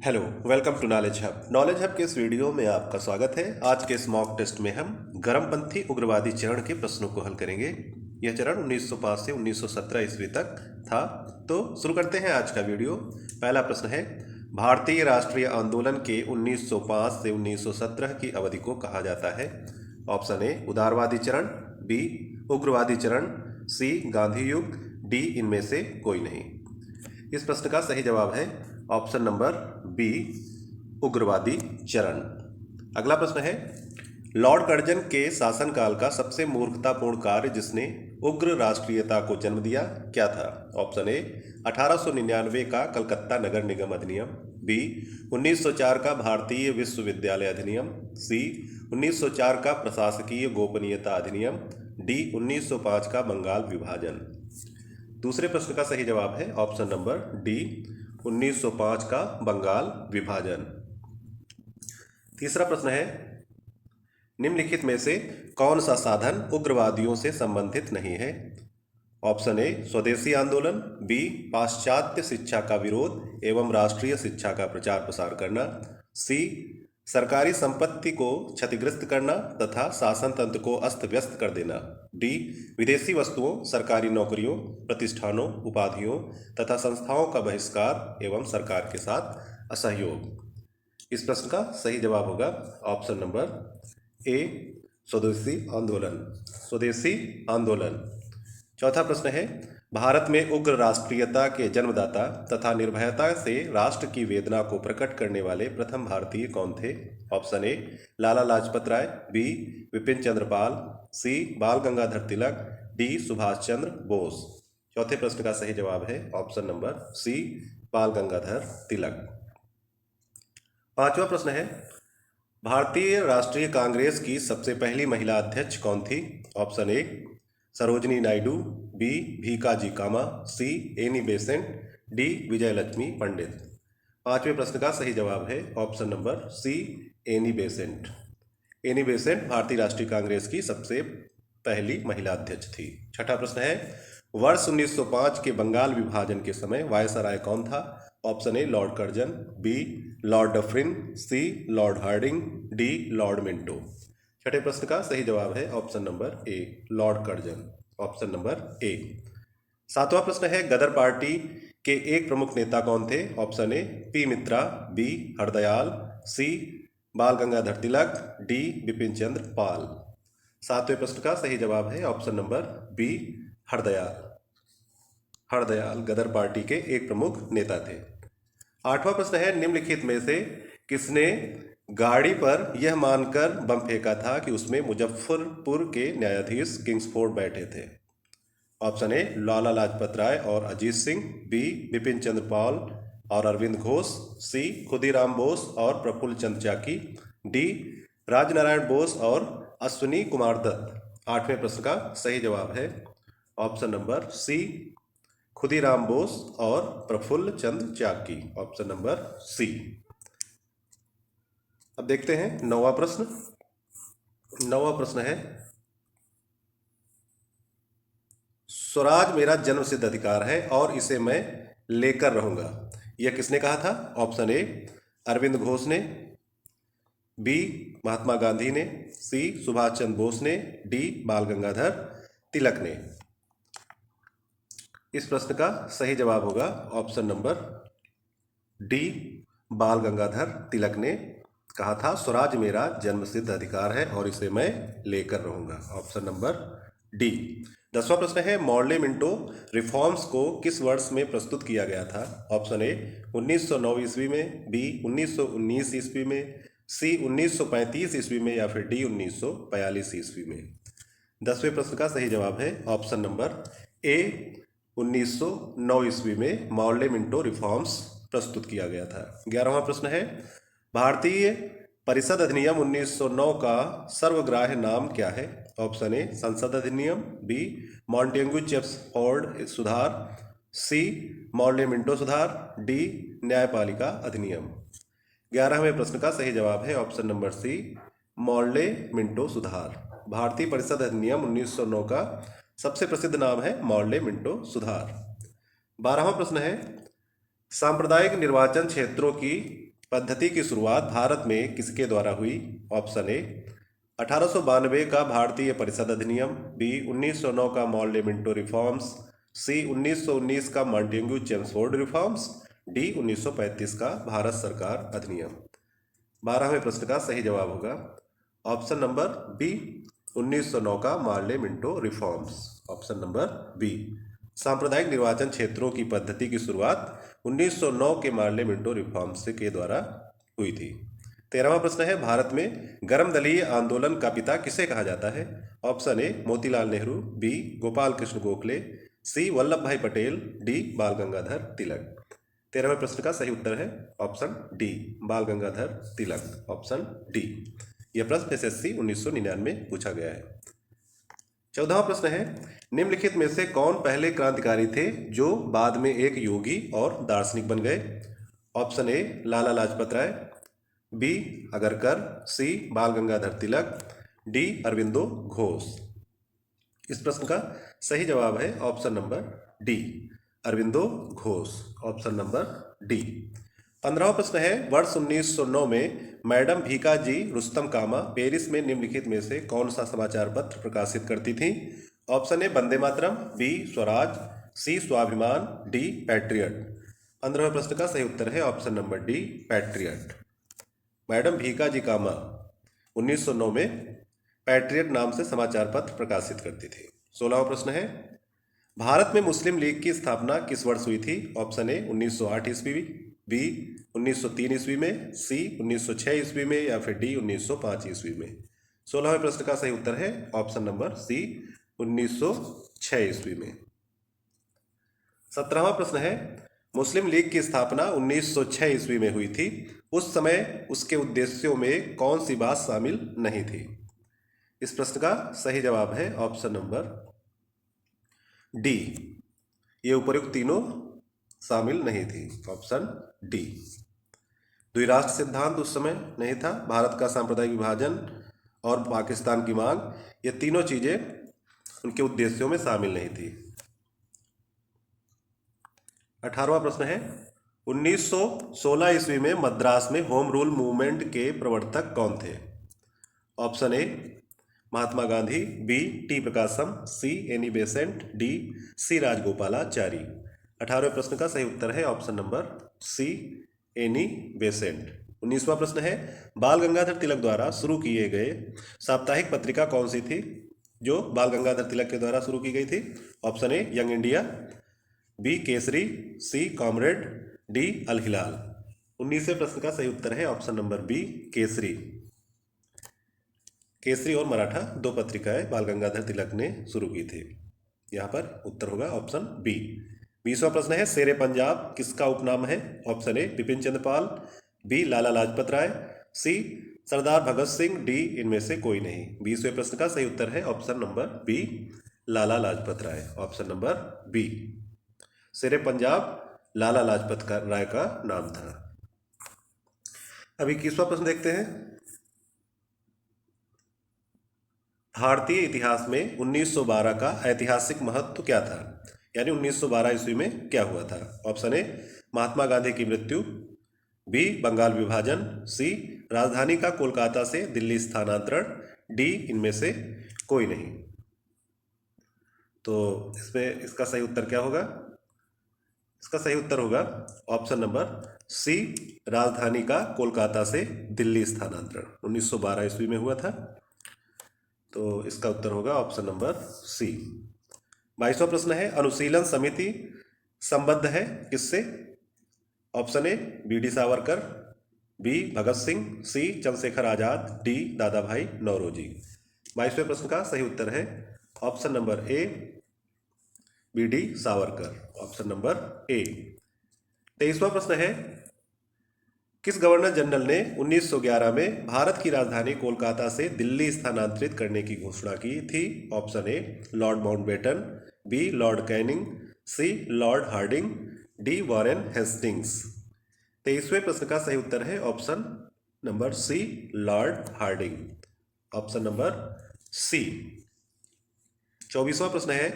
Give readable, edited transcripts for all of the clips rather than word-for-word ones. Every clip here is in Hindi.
Hello, welcome to knowledge hub. Knowledge hub के इस वीडियो में आपका स्वागत है। आज के इस मॉक टेस्ट में हम गर्मपंथी उग्रवादी चरण के प्रश्नों को हल करेंगे। यह चरण 1905 से 1917 ईस्वी तक था। तो शुरू करते हैं आज का वीडियो। पहला प्रश्न है, भारतीय राष्ट्रीय आंदोलन के 1905 से 1917 की अवधि को कहा जाता है। ऑप्शन ए उदारवादी चरण, बी उग्रवादी चरण, सी गांधी युग, डी इनमें से कोई नहीं। इस प्रश्न का सही जवाब है ऑप्शन नंबर बी उग्रवादी चरण। अगला प्रश्न है, लॉर्ड कर्जन के शासनकाल का सबसे मूर्खतापूर्ण कार्य जिसने उग्र राष्ट्रीयता को जन्म दिया क्या था। ऑप्शन ए 1899 का कलकत्ता नगर निगम अधिनियम, बी 1904 का भारतीय विश्वविद्यालय अधिनियम, सी 1904 का प्रशासकीय गोपनीयता अधिनियम, डी 1905 का बंगाल विभाजन। दूसरे प्रश्न का सही जवाब है ऑप्शन नंबर डी 1905 का बंगाल विभाजन। तीसरा प्रश्न है, निम्नलिखित में से कौन सा साधन उग्रवादियों से संबंधित नहीं है। ऑप्शन ए स्वदेशी आंदोलन, बी पाश्चात्य शिक्षा का विरोध एवं राष्ट्रीय शिक्षा का प्रचार प्रसार करना, सी सरकारी संपत्ति को क्षतिग्रस्त करना तथा शासन तंत्र को अस्त व्यस्त कर देना, डी विदेशी वस्तुओं, सरकारी नौकरियों, प्रतिष्ठानों, उपाधियों तथा संस्थाओं का बहिष्कार एवं सरकार के साथ असहयोग। इस प्रश्न का सही जवाब होगा ऑप्शन नंबर ए स्वदेशी आंदोलन। स्वदेशी आंदोलन। चौथा प्रश्न है, भारत में उग्र राष्ट्रीयता के जन्मदाता तथा निर्भयता से राष्ट्र की वेदना को प्रकट करने वाले प्रथम भारतीय कौन थे। Option A Lala Lajpat Rai, B Vipin Chandra Pal, C Bal Gangadhar Tilak, D Subhash Chandra Bose. चौथे प्रश्न का सही जवाब है ऑप्शन नंबर सी बाल गंगाधर तिलक। पांचवा प्रश्न है, भारतीय राष्ट्रीय कांग्रेस की सबसे पहली महिला अध्यक्ष कौन थी। Option A Sarojini Naidu, B Bhikaji Cama, C Annie Besant, D Vijayalakshmi Pandit. पांचवें प्रश्न का सही जवाब है option number C Annie Besant. Annie Besant भारतीय राष्ट्रीय कांग्रेस की सबसे पहली महिला अध्यक्ष थी। छठा प्रश्न है, वर्ष 1905 के बंगाल विभाजन के समय वायसराय कौन था। Option A Lord Curzon, B Lord Dufferin, C Lord Hardinge, D Lord Minto. छठे प्रश्न का सही जवाब है option number A Lord Curzon. Option number A. सातवां प्रश्न है, गदर पार्टी के एक प्रमुख नेता कौन थे। Option A P Mitra, B Hardayal, C Bal Gangadhar Tilak, D Bipin Chandra Pal. सातवें प्रश्न का सही जवाब है option number B Hardayal. Hardayal Ghadar party के एक प्रमुख नेता थे। आठवां प्रश्न है, निम्नलिखित में से किसने गाड़ी पर यह मानकर बम फेंका था कि उसमें मुजफ्फरपुर के न्यायाधीश किंग्सफोर्ड बैठे थे। ऑप्शन ए लाला लाजपत राय और अजीत सिंह, बी बिपिन चंद्र पाल और अरविंद घोष, सी खुदीराम बोस और प्रफुल्ल चंद्र चाकी, डी राजनारायण बोस और अश्विनी कुमार दत्त। आठवें प्रश्न का सही जवाब है option number C Khudiram Bose और Prafulla Chandra Chaki. Option number C. अब देखते हैं नौवां प्रश्न। नौवां प्रश्न है, स्वराज मेरा जन्मसिद्ध अधिकार है और इसे मैं लेकर रहूंगा, यह किसने कहा था। ऑप्शन ए अरविंद घोष ने, बी महात्मा गांधी ने, सी सुभाष चंद्र बोस ने, डी बाल गंगाधर तिलक ने। इस प्रश्न का सही जवाब होगा ऑप्शन नंबर डी बाल गंगाधर तिलक ने कहा था स्वराज मेरा जन्मसिद्ध अधिकार है और इसे मैं लेकर रहूंगा। Option number D. 10वां प्रश्न है, मॉर्ले मिंटो रिफॉर्म्स को किस वर्ष में प्रस्तुत किया गया था। ऑप्शन ए 1909 ईस्वी में, बी 1919 ईस्वी में, सी 1935 ईस्वी में या फिर डी 1942 ईस्वी में। 10वें प्रश्न का सही जवाब है ऑप्शन नंबर ए 1909 ईस्वी में मॉर्ले मिंटो रिफॉर्म्स प्रस्तुत किया गया था। 11वां प्रश्न है, भारतीय परिषद अधिनियम 1909 का सर्वग्राह्य नाम क्या है। ऑप्शन ए संसद अधिनियम, बी मॉन्टेग्यू चेम्सफोर्ड सुधार, सी मॉर्ले मिंटो सुधार, डी न्यायपालिका अधिनियम। 11वें प्रश्न का सही जवाब है option number C Morley Minto सुधार। भारतीय परिषद अधिनियम 1909 का सबसे प्रसिद्ध नाम है मॉर्ले मिंटो सुधार। 12वां प्रश्न है, सांप्रदायिक निर्वाचन क्षेत्रों की पद्धति की शुरुआत भारत में किसके द्वारा हुई? ऑप्शन ए 1892 का भारतीय परिषद अधिनियम, बी 1909 का मॉर्ले मिंटो रिफॉर्म्स, सी 1919 का मॉन्टेग्यू चेम्सफोर्ड रिफॉर्म्स, डी 1935 का भारत सरकार अधिनियम। 12वें प्रश्न का सही जवाब होगा ऑप्शन नंबर बी 1909 का Morley Minto reforms. Option number B. सांप्रदायिक निर्वाचन क्षेत्रों की पद्धति की शुरुआत 1909 के मॉर्ले मिंटो रिफॉर्म्स के द्वारा हुई थी। 13वां प्रश्न है, भारत में गर्म दलीय आंदोलन का पिता किसे कहा जाता है? Option A Motilal Nehru, B Gopal Krishna Gokhale, C Vallabh Bhai Patel, D बाल गंगाधर तिलक। 13वें प्रश्न का सही उत्तर है ऑप्शन डी बाल गंगाधर तिलक। Option D. यह प्रश्न एसएससी 1999 पूछा गया है। 14वां प्रश्न है, निम्नलिखित में से कौन पहले क्रांतिकारी थे जो बाद में एक योगी और दार्शनिक बन गए? Option A Lala Lajpat Rai, B Agarkar, C Bal Gangadhar Tilak, D Aurobindo Ghosh. इस प्रश्न का सही जवाब है option number D Aurobindo Ghosh. Option number D. 15वां प्रश्न है, वर्ष 1909 में madam Bhikaji Rustam Cama Paris में निम्नलिखित में से कौन सा समाचार पत्र प्रकाशित करती थी? Option A Vande Mataram, B Swaraj, C Swabhiman, D Patriot. 15वें प्रश्न का सही उत्तर है option number D Patriot. Madam Bhikaji Cama 1909 में पैट्रियट नाम से समाचार पत्र प्रकाशित करती थी। 16वां प्रश्न है, भारत में मुस्लिम लीग की स्थापना किस वर्ष हुई थी? ऑप्शन ए 1908 ईस्वी, बी 1903 ईस्वी में, सी 1906 ईस्वी में, या फिर डी 1905 ईस्वी में। 16वें प्रश्न का सही उत्तर है ऑप्शन नंबर सी 1906 ईस्वी में। 17वां प्रश्न है, मुस्लिम लीग की स्थापना 1906 ईस्वी में हुई थी। उस समय उसके उद्देश्यों में कौन सी बात शामिल नहीं थी? इस प्रश्न का सही जवाब है ऑप्शन नंबर डी, ये उपयुक्त तीनों शामिल नहीं थी। Option D. द्विराष्ट्र सिद्धांत उस समय नहीं था, भारत का सांप्रदायिक विभाजन और पाकिस्तान की मांग, ये तीनों चीजें उनके उद्देश्यों में शामिल नहीं थी। 18वां प्रश्न है, 1916 ईस्वी में मद्रास में होम रूल मूवमेंट के प्रवर्तक कौन थे? Option A Mahatma Gandhi, B T Prakasam, C Annie Besant, D C Rajagopalachari. 18वें प्रश्न का सही उत्तर है option number C Annie Besant. 19वां प्रश्न है, बाल गंगाधर तिलक द्वारा शुरू किए गए साप्ताहिक पत्रिका कौन सी थी जो बाल गंगाधर तिलक के द्वारा शुरू की गई थी? Option A Young India, B Kesari, C Comrade, D Al Hilal. 19वें प्रश्न का सही उत्तर है option number B Kesari. Kesari और मराठा दो पत्रिकाएं बाल गंगाधर तिलक ने शुरू की थी। यहाँ पर उत्तर होगा ऑप्शन बी। 20वां प्रश्न है, शेरे पंजाब किसका उपनाम है? Option A Bipin Chandra Pal, B Lala Lajpat Rai, C Sardar Bhagat Singh, D इनमें से कोई नहीं। 20वें प्रश्न का सही उत्तर है option number B Lala Lajpat Rai. Option number B, शेरे पंजाब लाला लाजपत राय का नाम था। अब 21वां प्रश्न देखते हैं, भारतीय इतिहास में 1912 का ऐतिहासिक महत्व क्या था? यानी 1912 ईस्वी में क्या हुआ था? ऑप्शन ए महात्मा गांधी की मृत्यु, बी बंगाल विभाजन, सी राजधानी का कोलकाता से दिल्ली स्थानांतरण, डी इनमें से कोई नहीं। तो इसमें इसका सही उत्तर क्या होगा? इसका सही उत्तर होगा ऑप्शन नंबर सी राजधानी का कोलकाता से दिल्ली स्थानांतरण 1912 ईस्वी में हुआ था। तो इसका उत्तर होगा ऑप्शन नंबर सी। 22वां प्रश्न है, अनुशीलन समिति संबद्ध है किससे? Option A B D Savarkar, B Bhagat Singh, C Chandrashekhar Azad, D Dadabhai Naoroji. 22वें प्रश्न का सही उत्तर है option number A B D Savarkar. Option number A. 23वां प्रश्न है, किस गवर्नर जनरल ने 1911 में भारत की राजधानी कोलकाता से दिल्ली स्थानांतरित करने की घोषणा की थी? Option A Lord Mountbatten, B Lord Canning, C Lord Hardinge, D Warren Hastings. 23वें प्रश्न का सही उत्तर है option number C Lord Hardinge. Option number C. 24वां प्रश्न है,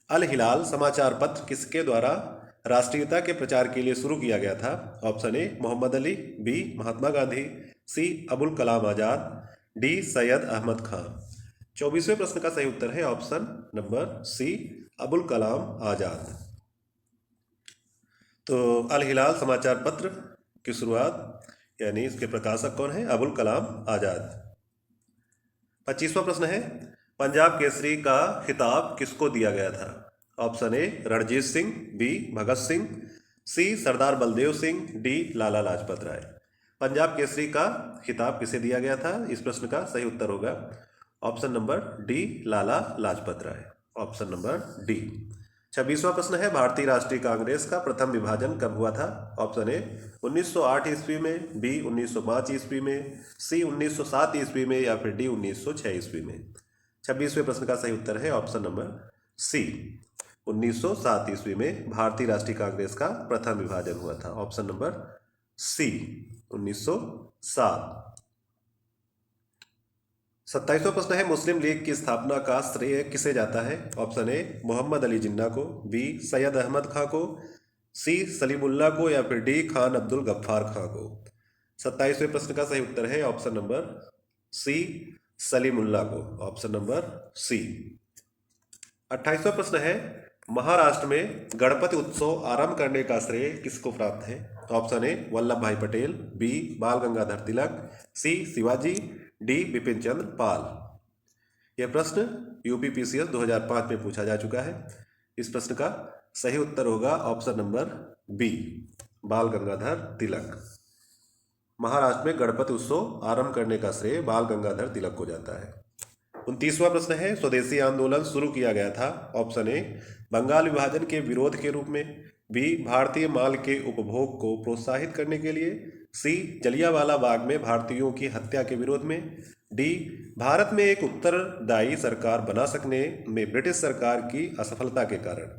अल हिलाल समाचार पत्र किसके द्वारा राष्ट्रीयता के प्रचार के लिए शुरू किया गया था? Option A Mohammad Ali, B Mahatma Gandhi, C Abul Kalam Azad, D Syed Ahmed Khan. 24वें प्रश्न का सही उत्तर है option number C Abul Kalam Azad. तो अल हिलाल समाचार पत्र की शुरुआत यानी इसके प्रकाशक कौन है? अबुल कलाम आजाद। 25वां प्रश्न है पंजाब केसरी का खिताब किसको दिया गया था? Option A Ranjit Singh, B Bhagat Singh, C Sardar Baldev Singh, D Lala Lajpat Rai. Punjab Kesari का खिताब किसे दिया गया था? इस प्रश्न का सही उत्तर होगा option number D Lala Lajpat Rai. Option number D. 26वां प्रश्न है भारतीय राष्ट्रीय कांग्रेस का प्रथम विभाजन कब हुआ था? ऑप्शन ए 1908 ईस्वी में, बी 1905 ईस्वी में, सी 1907 ईस्वी में या फिर डी 1906 ईस्वी में। 26वें प्रश्न का सही उत्तर है ऑप्शन नंबर सी 1907 ईस्वी में भारतीय राष्ट्रीय कांग्रेस का प्रथम विभाजन हुआ था। ऑप्शन नंबर सी 1907। 27वां प्रश्न है मुस्लिम लीग की स्थापना का श्रेय किसे जाता है? ऑप्शन ए मोहम्मद अली जिन्ना को, बी सैयद अहमद खां को, सी सलीमुल्लाह को या फिर डी खान अब्दुल गफ्फार खां को। 27वें प्रश्न का सही उत्तर है ऑप्शन नंबर सी सलीमुल्लाह को। ऑप्शन नंबर सी। 28वां प्रश्न है महाराष्ट्र में गणपति उत्सव आरंभ करने का श्रेय किसको प्राप्त है? ऑप्शन ए वल्लभ भाई पटेल, बी बाल गंगाधर तिलक, सी शिवाजी, डी बिपिन चंद्र पाल। यह प्रश्न यूपीपीसीएस 2005 में पूछा जा चुका है। इस प्रश्न का सही उत्तर होगा ऑप्शन नंबर बी बाल गंगाधर तिलक। महाराष्ट्र में गणपति उत्सव आरंभ करने का श्रेय बाल गंगाधर तिलक को जाता है। 29वां प्रश्न है स्वदेशी आंदोलन शुरू किया गया था? ऑप्शन ए बंगाल विभाजन के विरोध के रूप में, बी भारतीय माल के उपभोग को प्रोत्साहित करने के लिए, सी जलियांवाला बाग में भारतीयों की हत्या के विरोध में, डी भारत में एक उत्तरदायी सरकार बना सकने में ब्रिटिश सरकार की असफलता के कारण।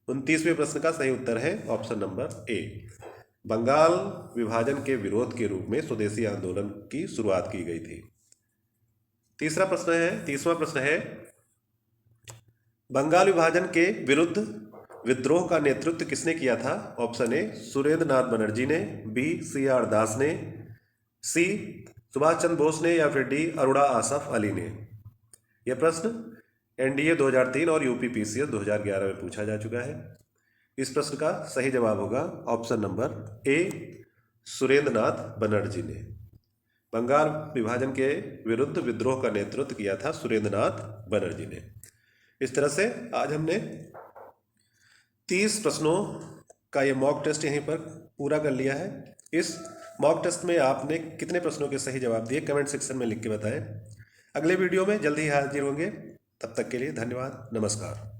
29वें प्रश्न का सही उत्तर है ऑप्शन नंबर ए बंगाल विभाजन के विरोध के रूप में स्वदेशी आंदोलन की शुरुआत की गई थी। 30वां प्रश्न है बंगाल विभाजन के विरुद्ध विद्रोह का नेतृत्व किसने किया था? ऑप्शन ए सुरेंद्र नाथ बनर्जी ने, बी सी आर दास ने, सी सुभाष चंद्र बोस ने या फिर डी अरुणा आसफ अली ने। यह प्रश्न एनडीए 2003 और यूपीपीसीएस 2011 में पूछा जा चुका है। इस प्रश्न का सही जवाब होगा ऑप्शन नंबर ए सुरेंद्र नाथ बनर्जी ने। बंगाल विभाजन के विरुद्ध विद्रोह का नेतृत्व किया था सुरेंद्र नाथ बनर्जी ने। इस तरह से आज हमने 30 प्रश्नों का ये मॉक टेस्ट यहीं पर पूरा कर लिया है। इस मॉक टेस्ट में आपने कितने प्रश्नों के सही जवाब दिए कमेंट सेक्शन में लिख के बताएं। अगले वीडियो में जल्दी ही हाजिर होंगे। तब तक के लिए धन्यवाद, नमस्कार।